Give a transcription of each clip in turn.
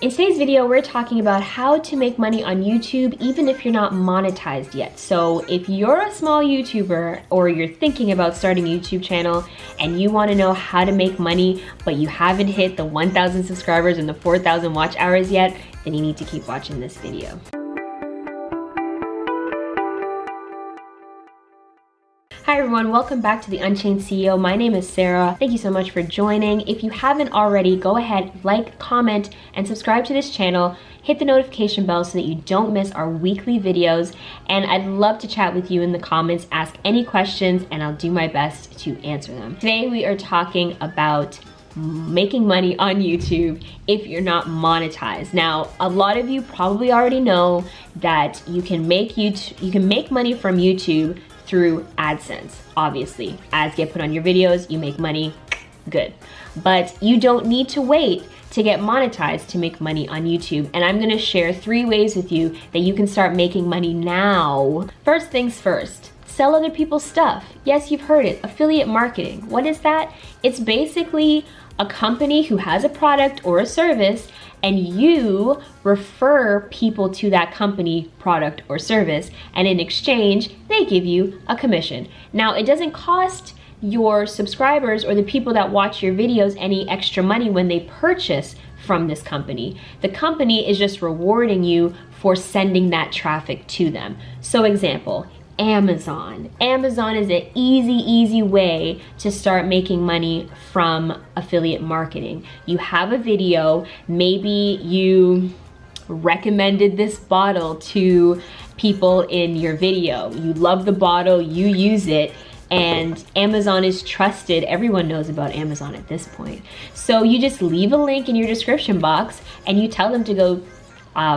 In today's video, we're talking about how to make money on YouTube even if you're not monetized yet. So if you're a small YouTuber or you're thinking about starting a YouTube channel and you want to know how to make money, but you haven't hit the 1,000 subscribers and the 4,000 watch hours yet, then you need to keep watching this video. Hi everyone, welcome back to the Unchained CEO. My name is Sarah. Thank you so much for joining. If you haven't already, go ahead, like, comment, and subscribe to this channel. Hit the notification bell so that you don't miss our weekly videos. And I'd love to chat with you in the comments, ask any questions, and I'll do my best to answer them. Today we are talking about making money on YouTube if you're not monetized. Now, a lot of you probably already know that you can make money from YouTube through AdSense. Obviously, ads get put on your videos, you make money, good. But you don't need to wait to get monetized to make money on YouTube. And I'm gonna share 3 ways with you that you can start making money now. First things first, sell other people's stuff. Yes, you've heard it, affiliate marketing. What is that? It's basically a company who has a product or a service and you refer people to that company, product, or service, and in exchange, they give you a commission. Now, it doesn't cost your subscribers or the people that watch your videos any extra money when they purchase from this company. The company is just rewarding you for sending that traffic to them. So example, Amazon. Amazon is an easy way to start making money from affiliate marketing. You have a video, maybe you recommended this bottle to people in your video. You love the bottle, you use it, and Amazon is trusted. Everyone knows about Amazon at this point. So you just leave a link in your description box and you tell them to go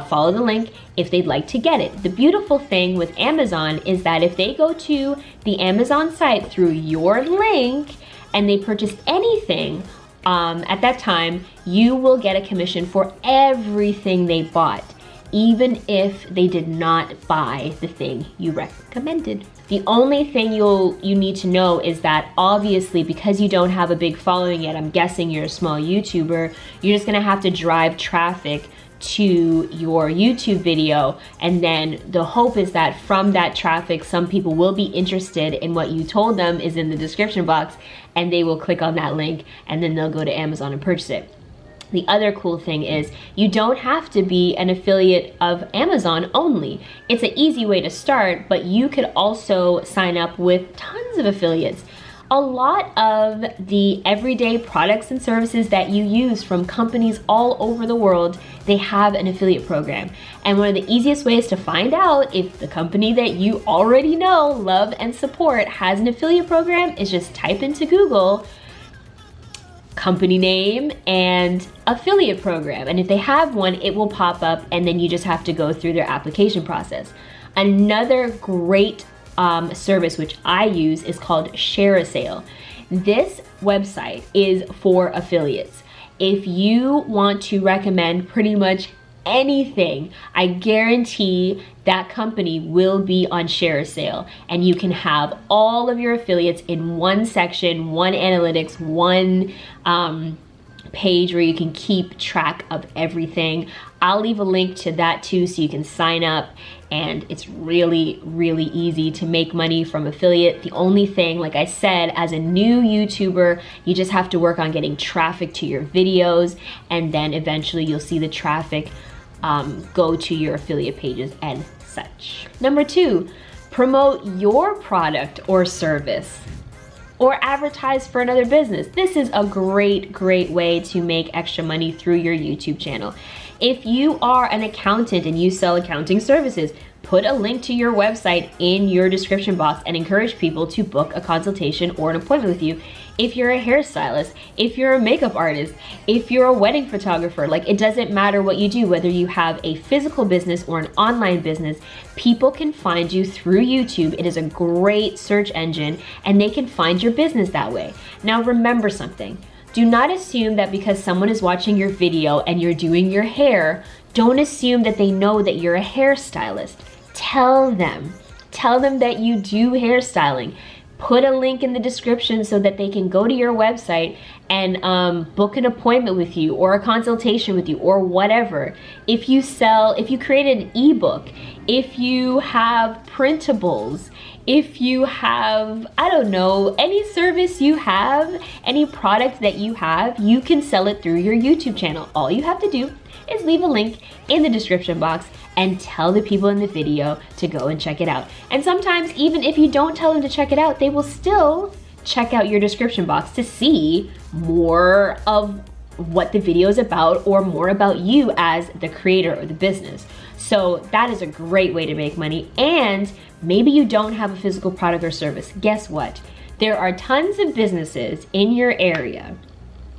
follow the link if they'd like to get it. The beautiful thing with Amazon is that if they go to the Amazon site through your link and they purchase anything at that time, you will get a commission for everything they bought, even if they did not buy the thing you recommended. The only thing you need to know is that obviously because you don't have a big following yet, I'm guessing you're a small YouTuber, you're just gonna have to drive traffic to your YouTube video, and then the hope is that from that traffic some people will be interested in what you told them is in the description box and they will click on that link and then they'll go to Amazon and purchase it. The other cool thing is you don't have to be an affiliate of Amazon only. It's an easy way to start, but you could also sign up with tons of affiliates. A lot of the everyday products and services that you use from companies all over the world, they have an affiliate program. And one of the easiest ways to find out if the company that you already know, love, and support has an affiliate program is just type into Google company name and affiliate program. And if they have one, it will pop up and then you just have to go through their application process. Another great service which I use is called Share a Sale. This website is for affiliates. If you want to recommend pretty much anything, I guarantee that company will be on Share a Sale, and you can have all of your affiliates in one section, one analytics, one page where you can keep track of everything. I'll leave a link to that too so you can sign up, and it's really easy to make money from affiliate. The only thing, like I said, as a new YouTuber, you just have to work on getting traffic to your videos, and then eventually you'll see the traffic go to your affiliate pages and such. Number 2, promote your product or service, or advertise for another business. This is a great way to make extra money through your YouTube channel. If you are an accountant and you sell accounting services, put a link to your website in your description box and encourage people to book a consultation or an appointment with you. If you're a hairstylist, if you're a makeup artist, if you're a wedding photographer, like it doesn't matter what you do, whether you have a physical business or an online business, people can find you through YouTube. It is a great search engine and they can find your business that way. Now remember something. Do not assume that because someone is watching your video and you're doing your hair, don't assume that they know that you're a hairstylist. Tell them that you do hairstyling. Put a link in the description so that they can go to your website and book an appointment with you or a consultation with you or whatever. If you create an ebook, if you have printables, if you have, I don't know, any service you have, any product that you have, you can sell it through your YouTube channel. All you have to do is leave a link in the description box and tell the people in the video to go and check it out. And sometimes even if you don't tell them to check it out, they will still check out your description box to see more of what the video is about or more about you as the creator or the business. So that is a great way to make money. And maybe you don't have a physical product or service. Guess what? There are tons of businesses in your area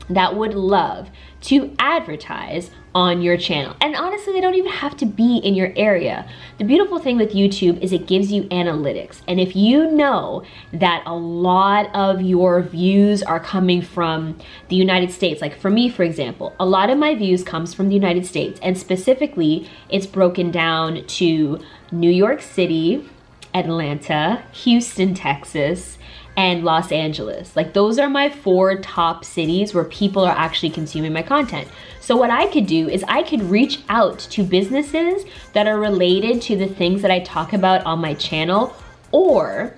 that would love to advertise on your channel. And honestly, they don't even have to be in your area. The beautiful thing with YouTube is it gives you analytics. And if you know that a lot of your views are coming from the United States, like for me, for example, a lot of my views comes from the United States, and specifically it's broken down to New York City, Atlanta, Houston, Texas, and Los Angeles. Like those are my 4 top cities where people are actually consuming my content. So what I could do is I could reach out to businesses that are related to the things that I talk about on my channel, or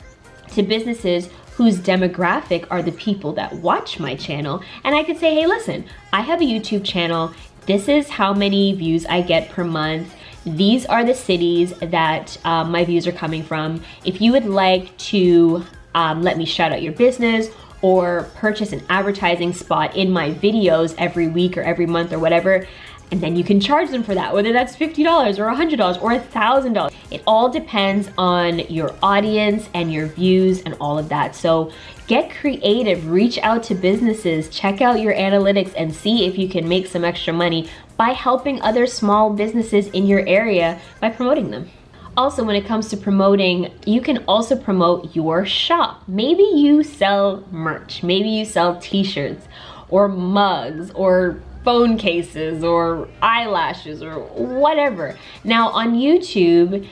to businesses whose demographic are the people that watch my channel. And I could say, hey, listen, I have a YouTube channel. This is how many views I get per month. These are the cities that my views are coming from. If you would like to let me shout out your business or purchase an advertising spot in my videos every week or every month or whatever, and then you can charge them for that, whether that's $50 or $100 or $1,000. It all depends on your audience and your views and all of that. So get creative, reach out to businesses, check out your analytics and see if you can make some extra money by helping other small businesses in your area by promoting them. Also, when it comes to promoting, you can also promote your shop. Maybe you sell merch, maybe you sell t-shirts or mugs or phone cases or eyelashes or whatever. Now on YouTube,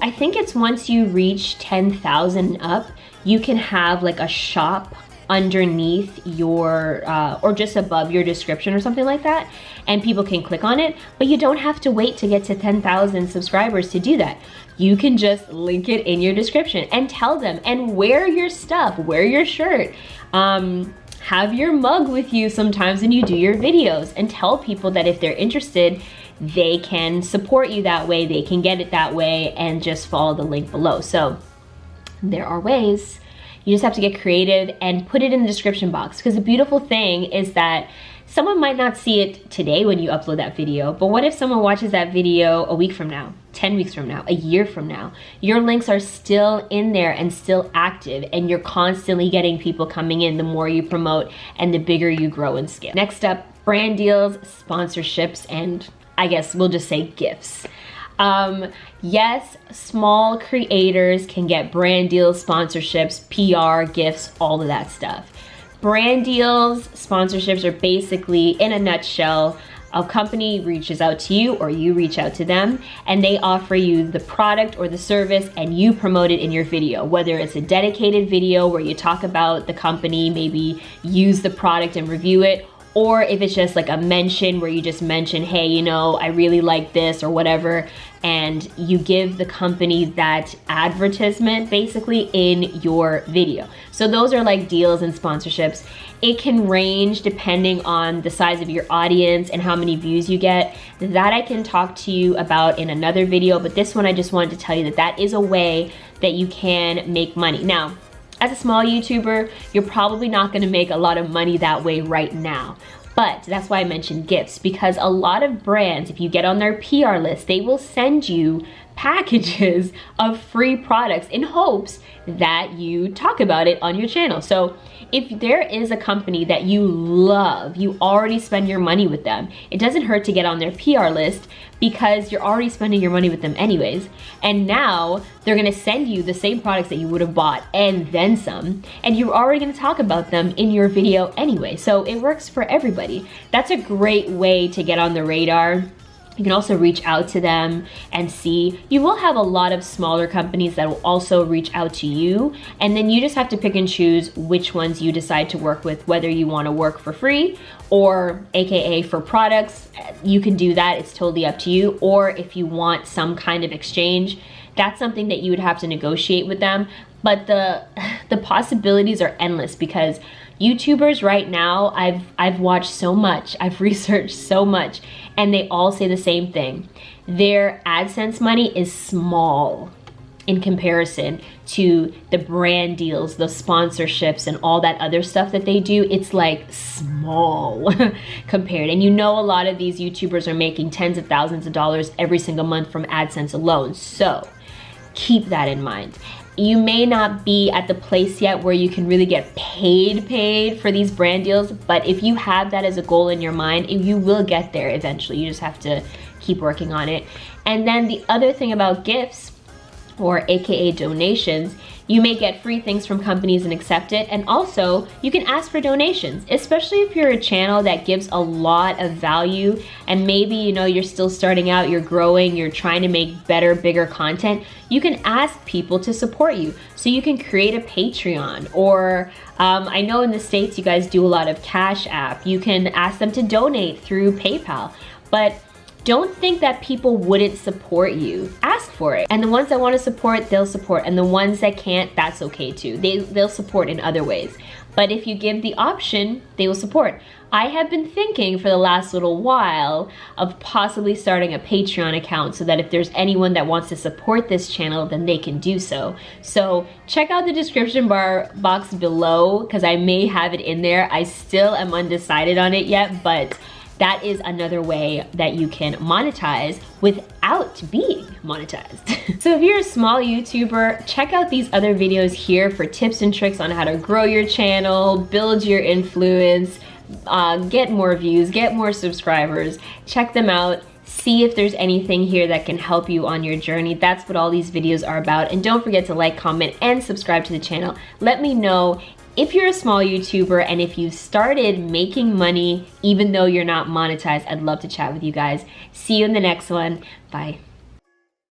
I think it's once you reach 10,000 up, you can have like a shop underneath your or just above your description or something like that, and people can click on it. But you don't have to wait to get to 10,000 subscribers to do that. You can just link it in your description and tell them, and wear your stuff, wear your shirt, have your mug with you sometimes when you do your videos, and tell people that if they're interested, they can support you that way, they can get it that way, and just follow the link below. So there are ways. You just have to get creative and put it in the description box, because the beautiful thing is that someone might not see it today when you upload that video, but what if someone watches that video a week from now, 10 weeks from now, a year from now? Your links are still in there and still active, and you're constantly getting people coming in the more you promote and the bigger you grow and scale. Next up, brand deals, sponsorships, and I guess we'll just say gifts. Yes, small creators can get brand deals, sponsorships, PR, gifts, all of that stuff. Brand deals, sponsorships are basically, in a nutshell, a company reaches out to you or you reach out to them, and they offer you the product or the service and you promote it in your video. Whether it's a dedicated video where you talk about the company, maybe use the product and review it, or if it's just like a mention where you just mention, hey, you know, I really like this or whatever, and you give the company that advertisement basically in your video. So those are like deals and sponsorships. It can range depending on the size of your audience and how many views you get. That I can talk to you about in another video, but this one I just wanted to tell you that that is a way that you can make money. Now, as a small YouTuber, you're probably not gonna make a lot of money that way right now. But that's why I mentioned gifts, because a lot of brands, if you get on their PR list, they will send you packages of free products in hopes that you talk about it on your channel. So if there is a company that you love, you already spend your money with them, it doesn't hurt to get on their PR list, because you're already spending your money with them anyways. And now they're gonna send you the same products that you would have bought and then some, and you're already gonna talk about them in your video anyway. So it works for everybody. That's a great way to get on the radar You can also reach out to them and see. You will have a lot of smaller companies that will also reach out to you, and then you just have to pick and choose which ones you decide to work with, whether you want to work for free or AKA for products. You can do that, it's totally up to you. Or if you want some kind of exchange, that's something that you would have to negotiate with them. But the possibilities are endless, because YouTubers right now, I've watched so much, I've researched so much, and they all say the same thing. Their AdSense money is small in comparison to the brand deals, the sponsorships, and all that other stuff that they do. It's like small compared. And you know, a lot of these YouTubers are making tens of thousands of dollars every single month from AdSense alone. So keep that in mind. You may not be at the place yet where you can really get paid for these brand deals, but if you have that as a goal in your mind, you will get there eventually. You just have to keep working on it. And then the other thing about gifts, or AKA donations, you may get free things from companies and accept it. And also you can ask for donations, especially if you're a channel that gives a lot of value, and maybe, you know, you're still starting out, you're growing, you're trying to make better, bigger content. You can ask people to support you. So you can create a Patreon, or I know in the States you guys do a lot of Cash App. You can ask them to donate through PayPal. But don't think that people wouldn't support you. Ask for it. And the ones that want to support, they'll support. And the ones that can't, that's okay too. They'll support in other ways. But if you give the option, they will support. I have been thinking for the last little while of possibly starting a Patreon account, so that if there's anyone that wants to support this channel, then they can do so. So check out the description box below, because I may have it in there. I still am undecided on it yet, but that is another way that you can monetize without being monetized. So if you're a small YouTuber, check out these other videos here for tips and tricks on how to grow your channel, build your influence, get more views, get more subscribers. Check them out. See if there's anything here that can help you on your journey. That's what all these videos are about. And don't forget to like, comment, and subscribe to the channel. Let me know if you're a small YouTuber and if you've started making money even though you're not monetized. I'd love to chat with you guys. See you in the next one. Bye.